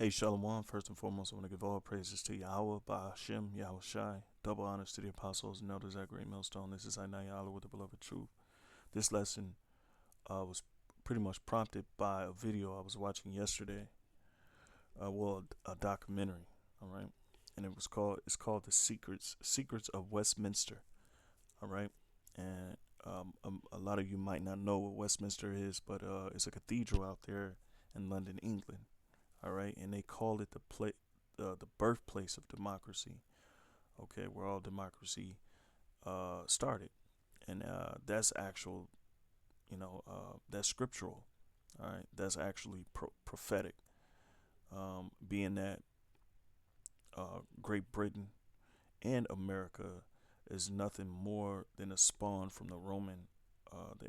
Hey, Shalom. First and foremost, I want to give all praises to Yahweh, Ba'ashem, Yahweh Shai. Double honors to the apostles and elders at Great Millstone. This is Ainayala with the beloved truth. This lesson was pretty much prompted by a video I was watching yesterday. A documentary, all right? And it's called The Secrets of Westminster, all right? And a lot of you might not know what Westminster is, but it's a cathedral out there in London, England. All right, and they call it the birthplace of democracy. Okay, where all democracy started, and that's actual, that's scriptural. All right, that's actually prophetic. Being that Great Britain and America is nothing more than a spawn from the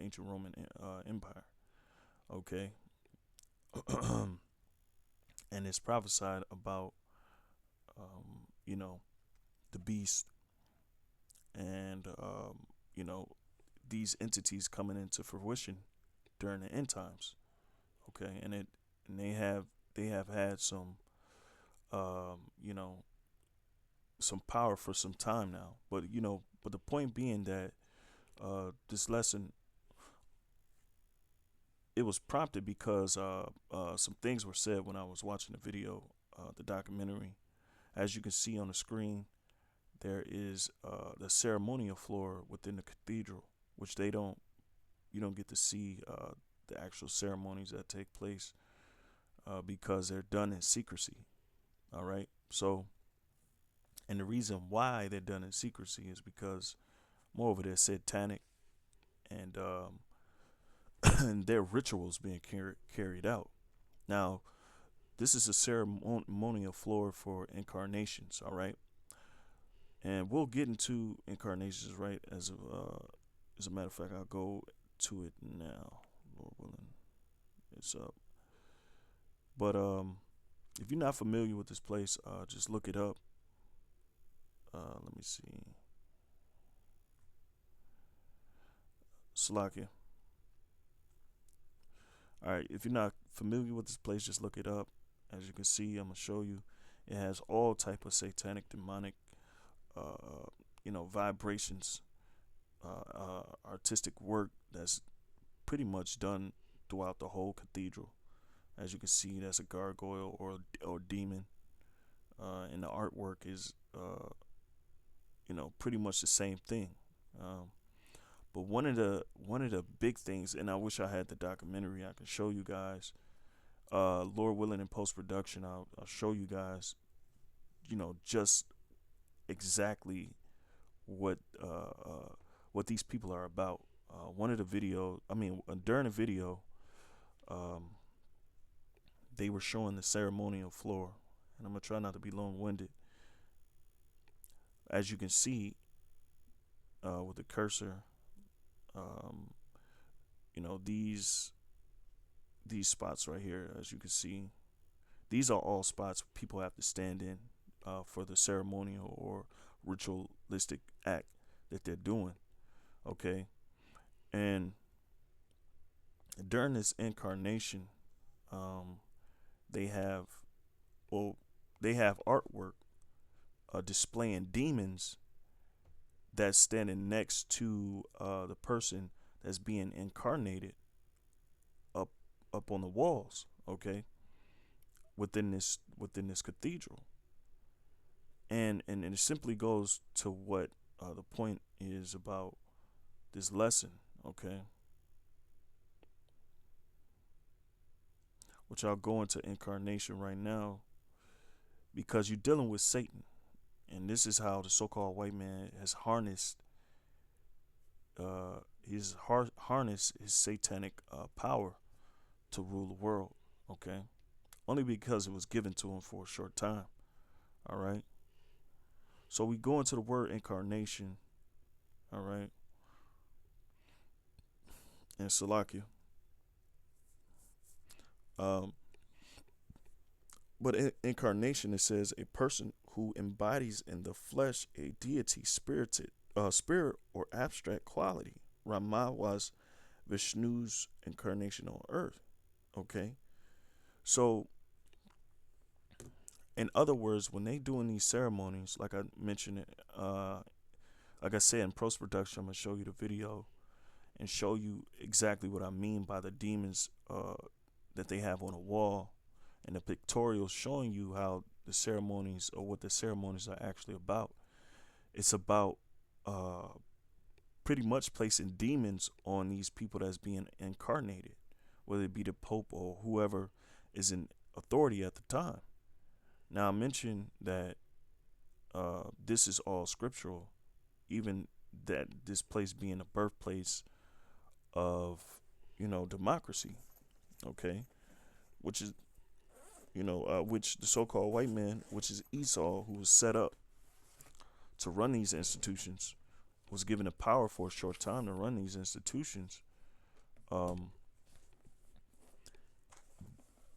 ancient Roman Empire. Okay, and it's prophesied about, you know, the beast and you know these entities coming into fruition during the end times. Okay, and they have had some you know some power for some time now. But the point being that this lesson, it was prompted because some things were said when I was watching the video, the documentary. As you can see on the screen, there is the ceremonial floor within the cathedral, which you don't get to see the actual ceremonies that take place because they're done in secrecy. All right. So, and the reason why they're done in secrecy is because, moreover, they're satanic and and their rituals being carried out. Now, this is a ceremonial floor for incarnations. All right. And we'll get into incarnations, right? As a matter of fact, I'll go to it now, Lord willing. It's up. But if you're not familiar with this place, just look it up. Let me see. Slovakia. All right. If you're not familiar with this place, just look it up. As you can see, I'm gonna show you. It has all type of satanic, demonic, vibrations, artistic work that's pretty much done throughout the whole cathedral. As you can see, that's a gargoyle or demon, and the artwork is pretty much the same thing. Um, but one of the big things, and I wish I had the documentary I can show you guys. Lord willing, in post production, I'll show you guys, just exactly what what these people are about. One of the video, I mean, during the video, um, they were showing the ceremonial floor, and I'm gonna try not to be long-winded. As you can see, with the cursor, um, these spots right here. As you can see, these are all spots people have to stand in for the ceremonial or ritualistic act that they're doing. Okay, and during this incarnation, um, they have well, they have artwork displaying demons that's standing next to the person that's being incarnated up up on the walls. Okay, within this cathedral, and it simply goes to what the point is about this lesson. Okay, which I'll go into incarnation right now because you're dealing with Satan, and this is how the so-called white man has harnessed his satanic power to rule the world. Okay, only because it was given to him for a short time. All right. So we go into the word incarnation. All right, and Salakia. Um, but incarnation, it says a person who embodies in the flesh a deity, spirit or abstract quality. Rama was Vishnu's incarnation on earth. Okay, so In other words, when they doing these ceremonies, like I mentioned, like I said in post production, I'm gonna show you the video and show you exactly what I mean by the demons that they have on a wall, and the pictorial showing you how the ceremonies or what the ceremonies are actually about. It's about pretty much placing demons on these people that's being incarnated, whether it be the Pope or whoever is in authority at the time. Now, I mentioned that this is all scriptural, even that this place being the birthplace of, democracy, okay, which is, which the so-called white man, which is Esau, who was set up to run these institutions, was given the power for a short time to run these institutions.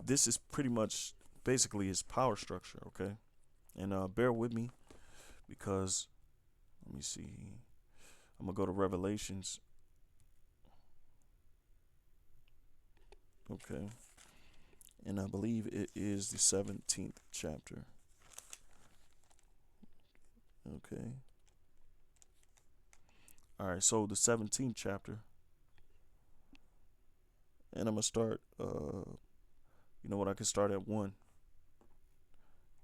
This is pretty much basically his power structure, okay? And bear with me because, let me see, I'm going to go to Revelations. Okay. And I believe it is the 17th chapter. Okay. All right, so the 17th chapter. And I'm going to start, I can start at 1.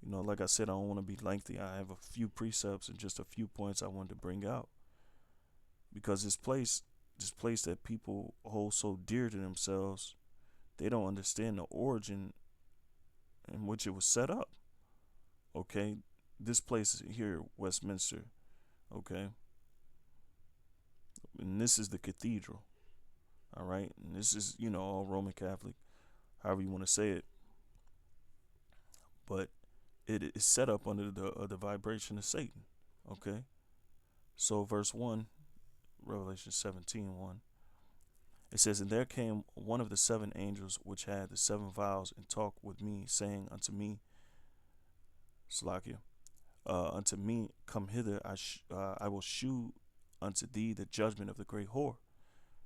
Like I said, I don't want to be lengthy. I have a few precepts and just a few points I wanted to bring out. Because this place that people hold so dear to themselves, they don't understand the origin in which it was set up. Okay? This place here, Westminster, okay? And this is the cathedral. All right? And this is, all Roman Catholic, however you want to say it. But it is set up under the vibration of Satan. Okay? So verse 1, Revelation 17:1. It says, "And there came one of the 7 angels which had the 7 vials, and talked with me, saying unto me, Slakia, unto me, come hither, I will shew unto thee the judgment of the great whore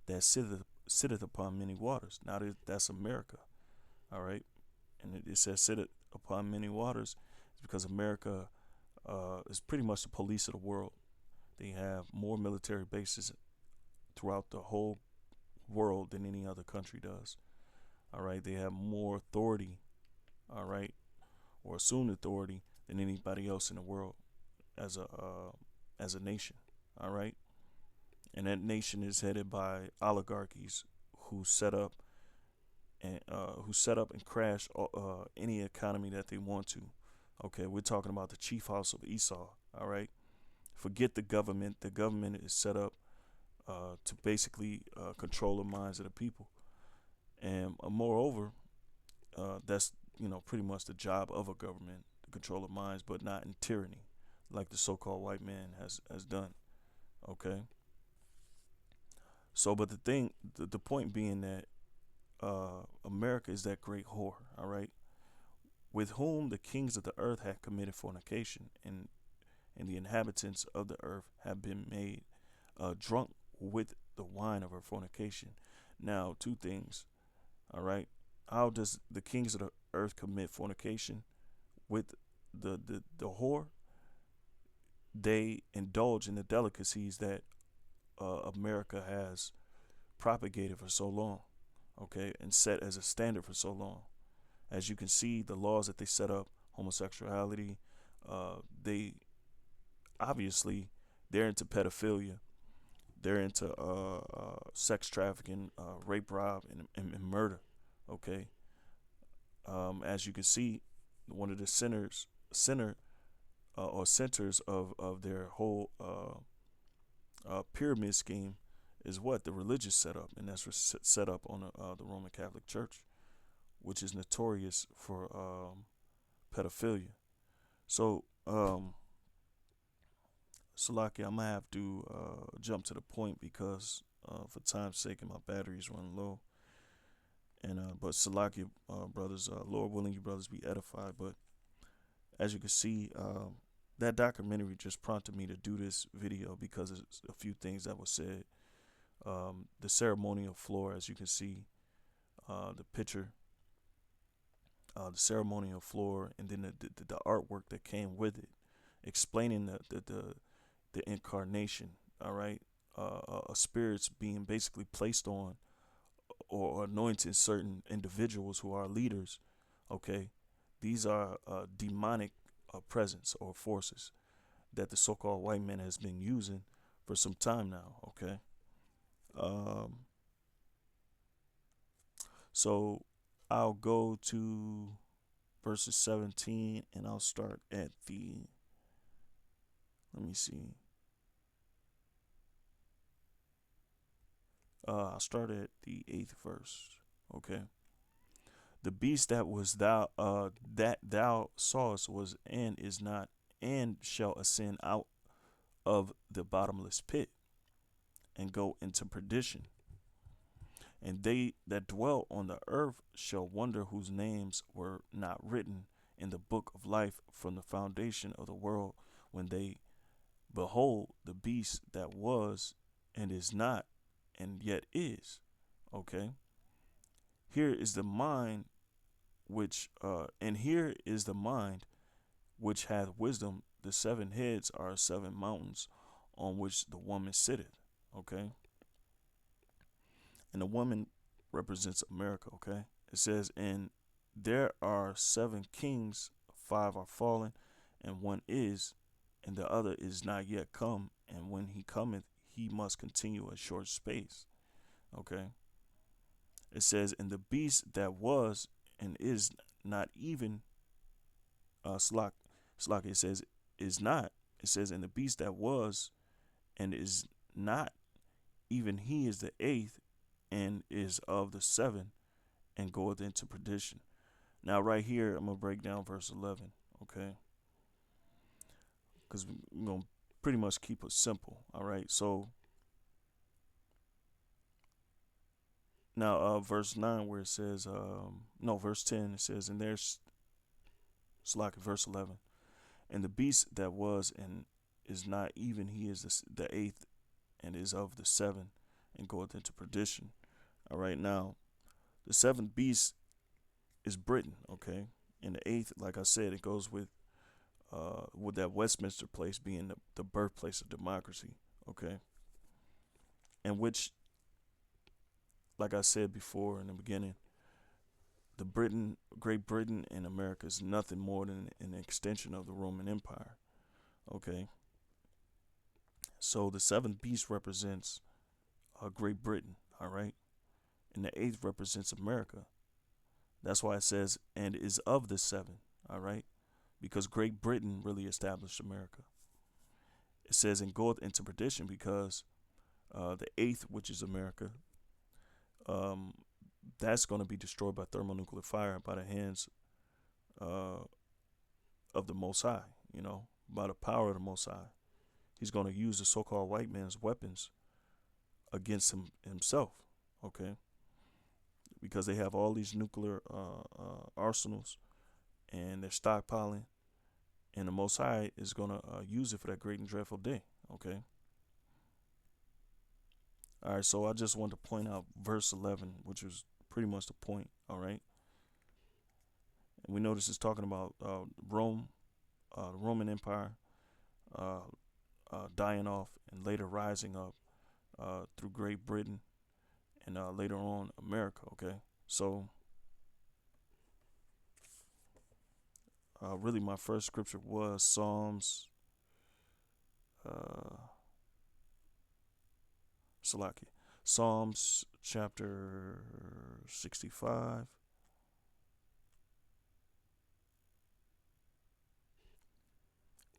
that sitteth upon many waters." Now that's America, all right? And it says sitteth upon many waters. It's because America is pretty much the police of the world. They have more military bases throughout the whole world than any other country does. All right, they have more authority, all right, or assumed authority than anybody else in the world as a nation. All right, and that nation is headed by oligarchies who set up and crash any economy that they want to. Okay, we're talking about the chief house of Esau. All right, forget the government. The government is set up to basically control the minds of the people, and moreover, that's pretty much the job of a government, to control the minds, but not in tyranny, like the so-called white man has done. Okay. So, but the point being that America is that great whore, all right, with whom the kings of the earth had committed fornication, and the inhabitants of the earth have been made drunk with the wine of her fornication. Now, 2 things, all right. How does the kings of the earth commit fornication with the whore? They indulge in the delicacies that America has propagated for so long, okay, and set as a standard for so long. As you can see, the laws that they set up, homosexuality, they obviously they're into pedophilia, they're into sex trafficking, rape, rob, and murder. Okay, as you can see, one of the centers of their whole pyramid scheme is what? The religious setup, and that's set up on the Roman Catholic Church, which is notorious for pedophilia. So, Salaki, I'm gonna have to jump to the point because for time's sake, and my battery's running low. And but Salaki, brothers, Lord willing, you brothers be edified. But as you can see, that documentary just prompted me to do this video because of a few things that were said. The ceremonial floor, as you can see, the picture the ceremonial floor, and then the artwork that came with it, explaining the incarnation. All right, spirits being basically placed on or anointed certain individuals who are leaders. Okay, these are demonic presence or forces that the so-called white man has been using for some time now. Okay, um, so I'll go to verses 17, and I'll start at the. Let me see. I'll start at the 8th verse. Okay. The beast that thou sawest was and is not and shall ascend out of the bottomless pit and go into perdition. And they that dwell on the earth shall wonder whose names were not written in the book of life from the foundation of the world, when they behold the beast that was and is not and yet is. Okay. Here is the mind here is the mind which hath wisdom. The 7 heads are 7 mountains on which the woman sitteth. Okay. And the woman represents America. Okay. It says, and there are 7 kings, 5 are fallen, and 1 is, and the other is not yet come. And when he cometh, he must continue a short space. Okay. It says, and the beast that was and is not even, it says, is not. It says, and the beast that was and is not, even he is the 8th and is of the 7 and goeth into perdition. Now, right here, I'm going to break down verse 11, okay? Because we're going to pretty much keep it simple, all right? So, now, verse 9, where it says, verse 10, it says, and there's, verse 11, and the beast that was and is not, even he is the 8th and is of the 7 and goeth into perdition. All right, now, the 7th beast is Britain, okay? And the 8th, like I said, it goes with that Westminster place being the birthplace of democracy, okay? And which, like I said before in the beginning, Great Britain and America is nothing more than an extension of the Roman Empire, okay? So the 7th beast represents Great Britain, all right? And the 8th represents America. That's why it says, and is of the 7, all right? Because Great Britain really established America. It says, and goeth into perdition, because the 8th, which is America, that's going to be destroyed by thermonuclear fire by the hands of the Most High, by the power of the Most High. He's going to use the so-called white man's weapons against himself, okay? Because they have all these nuclear arsenals, and they're stockpiling, and the Most High is going to use it for that great and dreadful day, okay? All right, so I just wanted to point out verse 11, which was pretty much the point, all right? And we know this is talking about Rome, the Roman Empire, dying off and later rising up through Great Britain and later on America, okay? So really my first scripture was Psalms chapter 65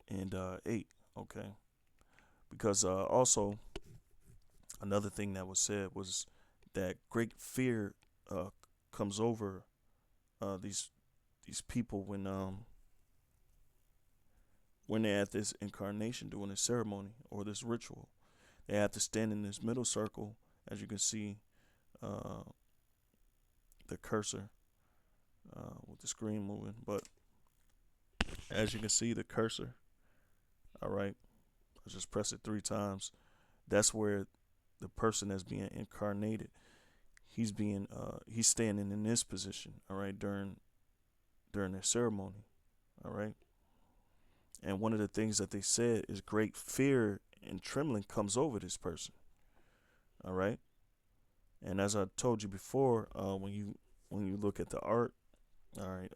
and 8, okay? Because also another thing that was said was that great fear comes over these people when they're at this incarnation doing this ceremony or this ritual. They have to stand in this middle circle, as you can see the cursor with the screen moving, but as you can see the cursor, all right, I just press it 3 times. That's where the person that's being incarnated, he's standing in this position, all right, during during their ceremony. All right. And one of the things that they said is great fear and trembling comes over this person. All right. And as I told you before, when you look at the art, all right,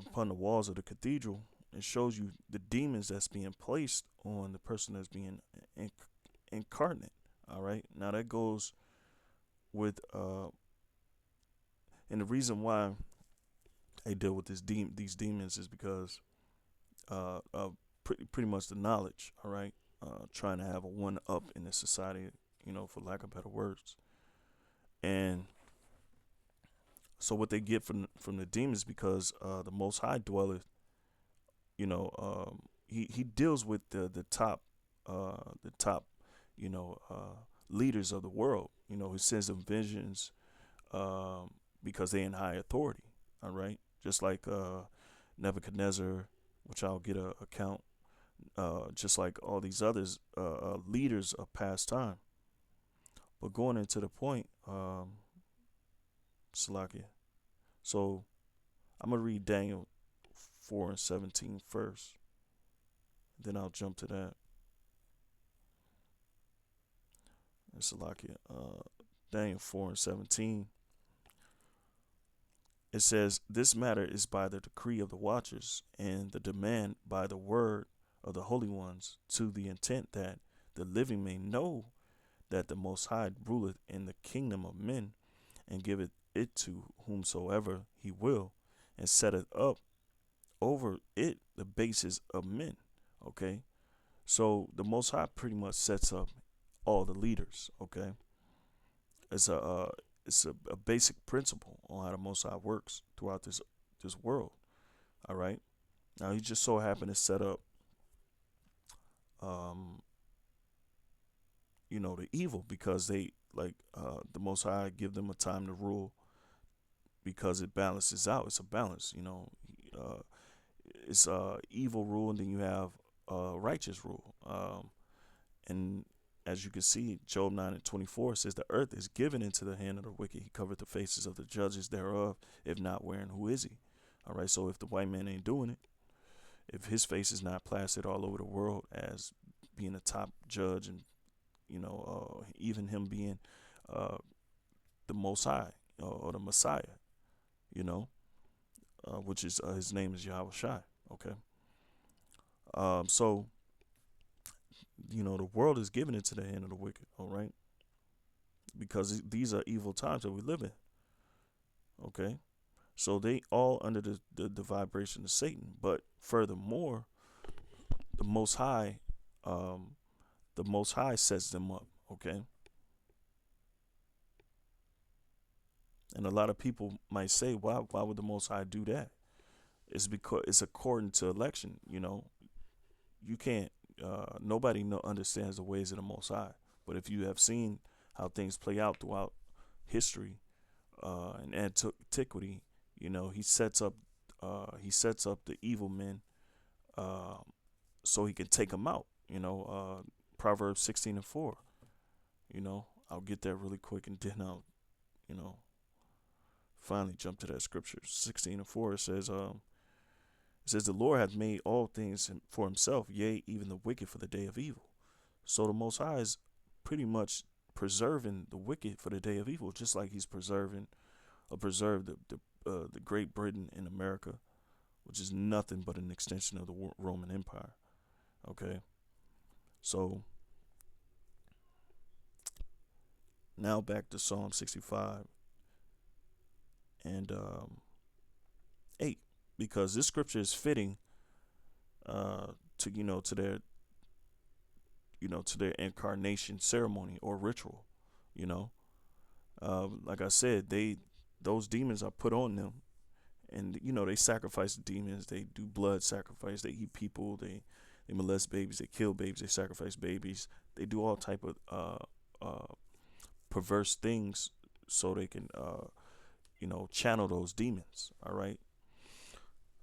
upon the walls of the cathedral, it shows you the demons that's being placed on the person that's being in, incarnate. All right. Now that goes with and the reason why they deal with these demons is because of pretty much the knowledge. All right. Trying to have a one up in the society, for lack of better words. And so what they get from the demons, because the Most High dwelleth, he deals with the top, you know, leaders of the world. He sends them visions because they in high authority. All right, just like Nebuchadnezzar, which I'll get a account. Just like all these others, leaders of past time. But going into the point, Salakia. So I'm gonna read Daniel 4:17 first. Then I'll jump to that. Salakia. Daniel 4:17. It says, "This matter is by the decree of the watchers, and the demand by the word of the holy ones, to the intent that the living may know that the Most High ruleth in the kingdom of men, and giveth it to whomsoever he will, and setteth up over it the basis of men." Okay, so the Most High pretty much sets up all the leaders. Okay, it's a basic principle on how the Most High works throughout this world. All right, now he just so happened to set up um the evil, because they like the Most High give them a time to rule, because it balances out. It's a balance. Uh, it's evil rule, and then you have righteous rule. And as you can see, Job 9:24 says, "The earth is given into the hand of the wicked. He covered the faces of the judges thereof. If not, wherein who is he?" All right. So if the white man ain't doing it, if his face is not plastered all over the world as being a top judge, and even him being the Most High, or the Messiah, which is his name is Yahweh Shai. Okay. So the world is given into the hand of the wicked. All right, because these are evil times that we live in. Okay, so they all under the vibration of Satan. But furthermore, the Most High, sets them up. Okay. And a lot of people might say, why would the Most High do that? It's because it's according to election. You can't. Nobody understands the ways of the Most High. But if you have seen how things play out throughout history and antiquity, he sets up the evil men so he can take them out. Proverbs 16:4. I'll get that really quick, and then I'll finally jump to that scripture. 16:4. It says, "The Lord hath made all things for himself, yea, even the wicked for the day of evil." So the Most High is pretty much preserving the wicked for the day of evil, just like he's preserved the Great Britain in America, which is nothing but an extension of the Roman Empire. Okay, so now back to Psalm 65 and 8, because this scripture is fitting to their incarnation ceremony or ritual. Like I said, those demons are put on them, and they sacrifice the demons. They do blood sacrifice. They eat people. They molest babies. They kill babies. They sacrifice babies. They do all type of perverse things so they can channel those demons. All right.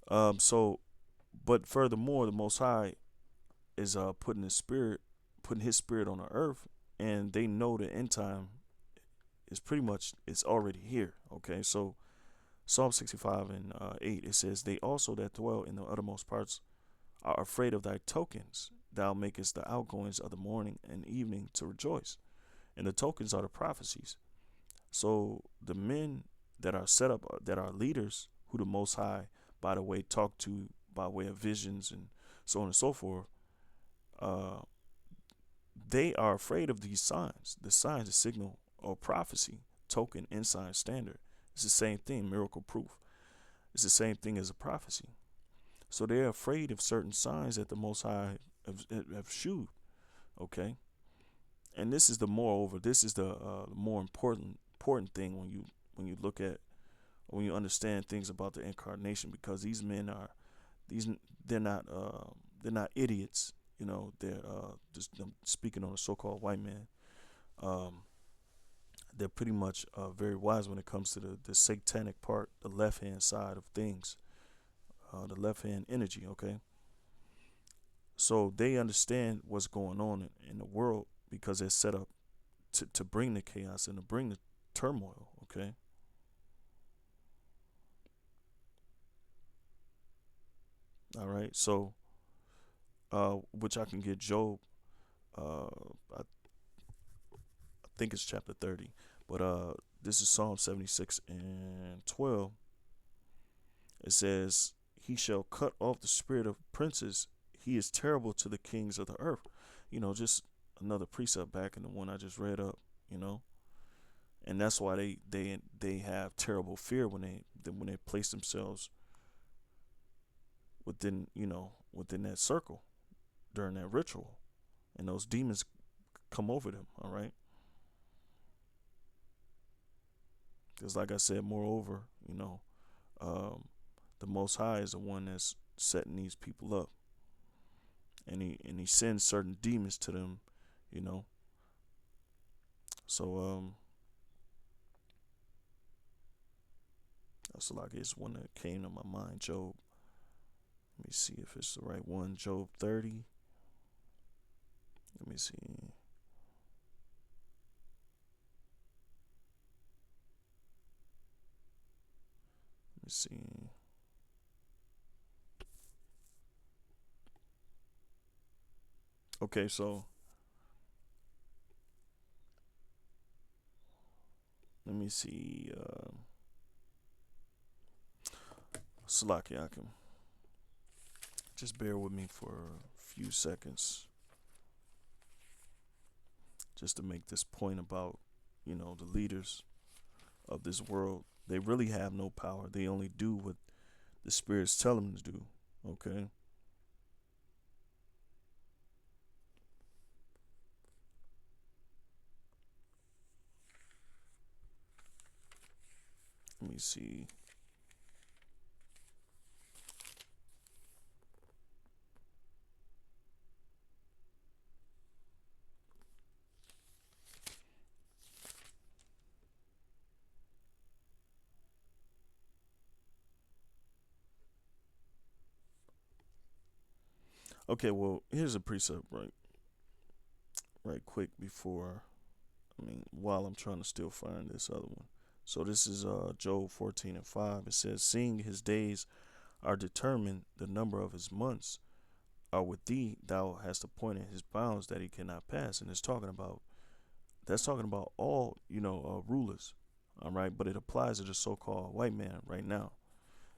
But furthermore, the Most High is putting his spirit on the earth, and they know the end time is pretty much, it's already here. Okay, so Psalm 65 and 8, it says, "They also that dwell in the uttermost parts are afraid of thy tokens. Thou makest the outgoings of the morning and evening to rejoice." And the tokens are the prophecies. So the men that are set up, that are leaders, who the Most High, by the way, talk to by way of visions and so on and so forth, uh, they are afraid of these signs. The signs, the signal or prophecy, token, ensign, standard. It's the same thing, miracle proof. It's the same thing as a prophecy. So they're afraid of certain signs that the Most High have shewed. Okay, and this is the moreover. This is the more important thing when you look at, when you understand things about the incarnation, because these men are these they're not idiots. You know, they're just speaking on a so-called white man. Um, they're pretty much very wise when it comes to the satanic part, the left hand side of things, the left hand energy. Okay, so they understand what's going on in the world because they're set up to bring the chaos and to bring the turmoil. Okay, all right. So, which I can get Job. I think it's chapter 30, but this is Psalm 76 and 12. It says, "He shall cut off the spirit of princes. He is terrible to the kings of the earth." You know, just another precept back in the one I just read up. You know, and that's why they have terrible fear when they place themselves within, within that circle during that ritual, and those demons come over them. All right, because like I said, moreover, um, the Most High is the one that's setting these people up, and he sends certain demons to them, you know. So that's like it's one that came to my mind. Job. Let me see if it's the right one. Job 30. Let me see. Let me see. Okay, so let me see. Salaki, I can just bear with me for a few seconds, just to make this point about, the leaders of this world. They really have no power. They only do what the spirits tell them to do. Okay. Let me see. Okay, well, here's a precept right quick before, while I'm trying to still find this other one. So this is Job 14 and 5. It says, "Seeing his days are determined, the number of his months are with thee. Thou hast appointed his bounds that he cannot pass." And that's talking about all, rulers. All right, but it applies to the so-called white man right now.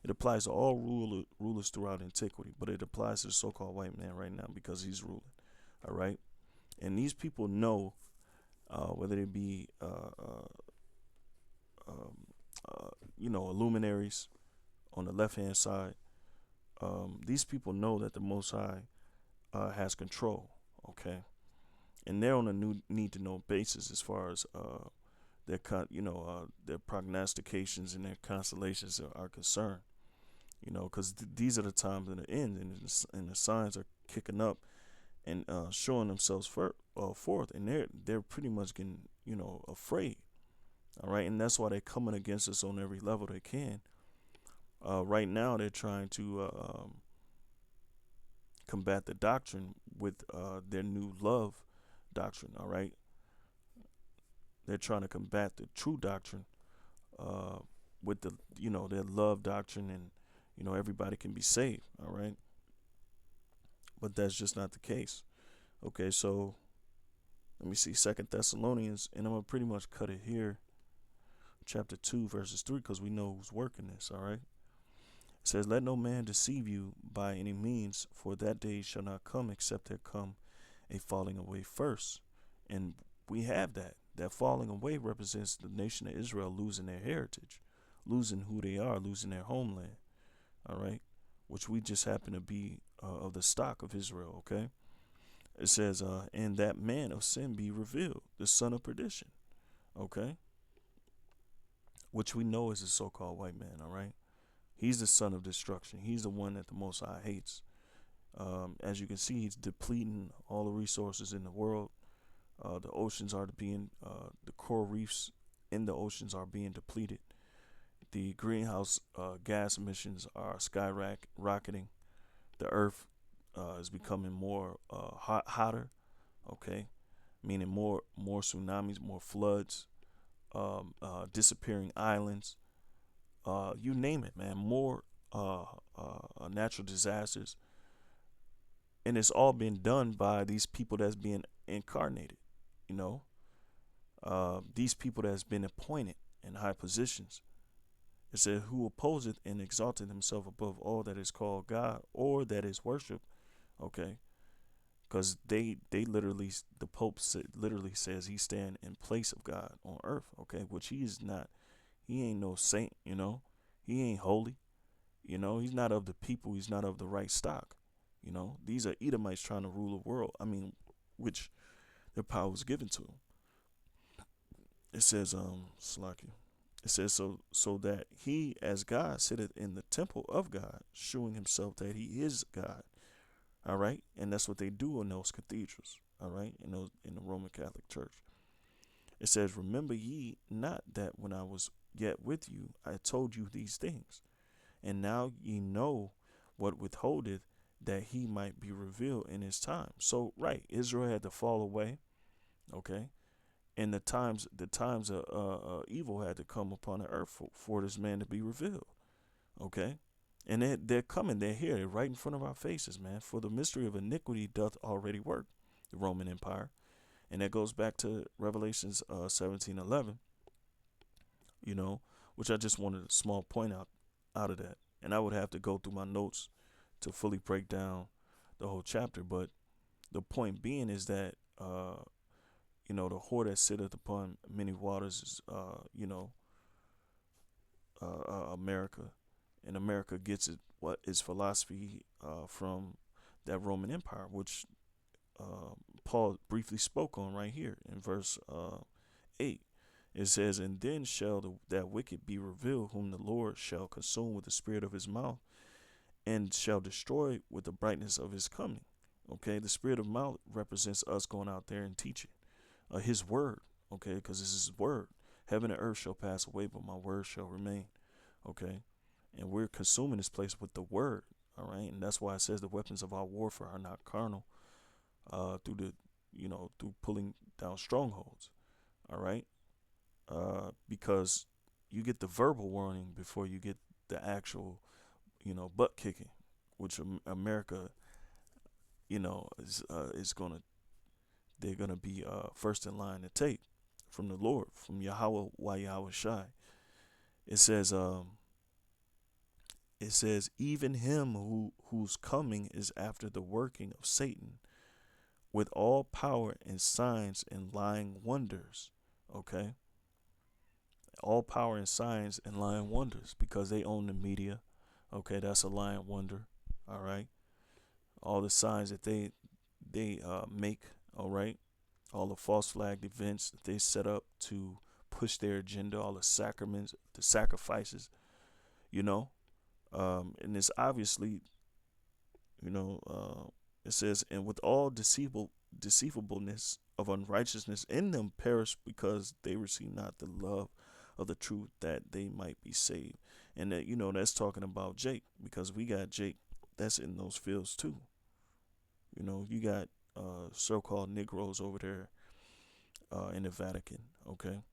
It applies to all rulers throughout antiquity, but it applies to the so-called white man right now because he's ruling. All right, and these people know, whether they be um, luminaries on the left-hand side. These people know that the Most High has control. Okay, and they're on a new need-to-know basis as far as their prognostications and their constellations are concerned. Because these are the times in the end, and the signs are kicking up and showing themselves forth, and they're pretty much getting afraid. All right, and that's why they're coming against us on every level they can. Right now, they're trying to combat the doctrine with their new love doctrine. All right, they're trying to combat the true doctrine with the, their love doctrine, and everybody can be saved. All right, but that's just not the case. Okay, so let me see Second Thessalonians, and I'm gonna pretty much cut it here, chapter 2, verses 3, because we know who's working this. All right, it says, "Let no man deceive you by any means, for that day shall not come except there come a falling away first." And we have that. That falling away represents the nation of Israel losing their heritage, losing who they are, losing their homeland. All right, which we just happen to be of the stock of Israel. Okay, it says, "And that man of sin be revealed, the son of perdition." Okay, which we know is the so-called white man. All right, he's the son of destruction. He's the one that the Most High hates. As you can see, he's depleting all the resources in the world. The oceans are being, the coral reefs in the oceans are being depleted. The greenhouse gas emissions are skyrocketing. The earth is becoming more hotter. Okay, meaning more tsunamis, more floods, disappearing islands. You name it, man. More natural disasters, and it's all been done by these people that's being incarnated. You know, these people that's been appointed in high positions. It said, "Who opposeth and exalteth himself above all that is called God or that is worship." Okay, because they literally, the Pope literally says he stand in place of God on earth. Okay, which he is not. He ain't no saint. He ain't holy. He's not of the people. He's not of the right stock. These are Edomites trying to rule the world. I mean, which their power was given to them. It says, Slaki. It says, so that he as God sitteth in the temple of God, shewing himself that he is God. All right, and that's what they do in those cathedrals. All right, in the Roman Catholic Church. It says, "Remember ye not that when I was yet with you, I told you these things, and now ye know what withholdeth, that he might be revealed in his time." So, right, Israel had to fall away. Okay, and the times of evil had to come upon the earth for this man to be revealed. Okay, and they're coming. They're here. They're right in front of our faces, man. "For the mystery of iniquity doth already work," the Roman Empire, and that goes back to Revelations 17:11. Which I just wanted a small point out of that, and I would have to go through my notes to fully break down the whole chapter. But the point being is that the whore that sitteth upon many waters is America, and America gets its philosophy from that Roman Empire, which Paul briefly spoke on right here in verse 8. It says, "And then shall that wicked be revealed, whom the Lord shall consume with the spirit of his mouth, and shall destroy with the brightness of his coming." Okay, the spirit of mouth represents us going out there and teaching his word. Okay, because this is his word. "Heaven and earth shall pass away, but my word shall remain." Okay, and we're consuming this place with the word. All right, and that's why it says the weapons of our warfare are not carnal, through pulling down strongholds. All right, because you get the verbal warning before you get the actual, butt kicking, which America, they're gonna be first in line to take from the Lord, from Yahweh Yahweh Shai. It says, "Even him whose coming is after the working of Satan, with all power and signs and lying wonders." Okay, all power and signs and lying wonders, because they own the media. Okay, that's a lying wonder. All right, all the signs that they make. All right, all the false flagged events that they set up to push their agenda, all the sacraments, the sacrifices, and it's obviously, it says, "And with all deceivableness of unrighteousness in them perish, because they receive not the love of the truth, that they might be saved." And that, that's talking about Jake, because we got Jake that's in those fields too. You got so-called Negroes over there in the Vatican. Okay,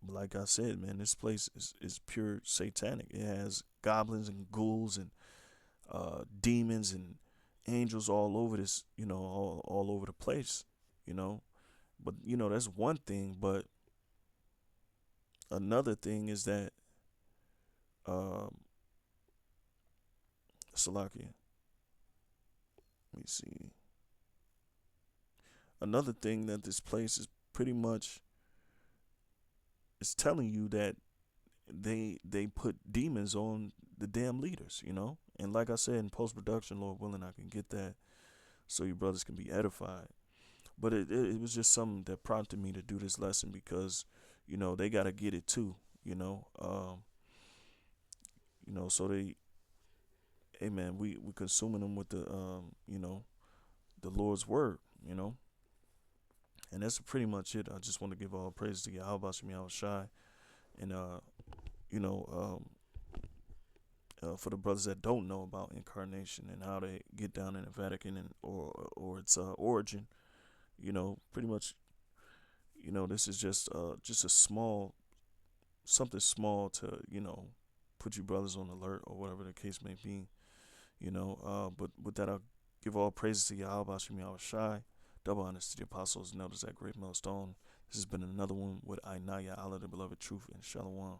Like I said, man, this place is pure satanic. It has goblins and ghouls and demons and angels all over this, all over the place, you know. But that's one thing. But another thing is that um, Salakia. Let me see. Another thing that this place is pretty much is telling you that they put demons on the damn leaders, And like I said, in post production, Lord willing, I can get that so you brothers can be edified. But it was just something that prompted me to do this lesson because, they gotta get it too, so they, hey man, we consuming them with the the Lord's word, and that's pretty much it. I just want to give all praise to Yahweh Shem Yahweh Shai, and you know, for the brothers that don't know about incarnation and how they get down in the Vatican and or its origin, pretty much, this is just a small something small to put you brothers on alert or whatever the case may be, But with that, I'll give all praises to Yahweh Shem Yahweh Shai. Double honors to the apostles and elders at Great Millstone. This has been another one with Ainaya Allah, the beloved truth, and Shalom.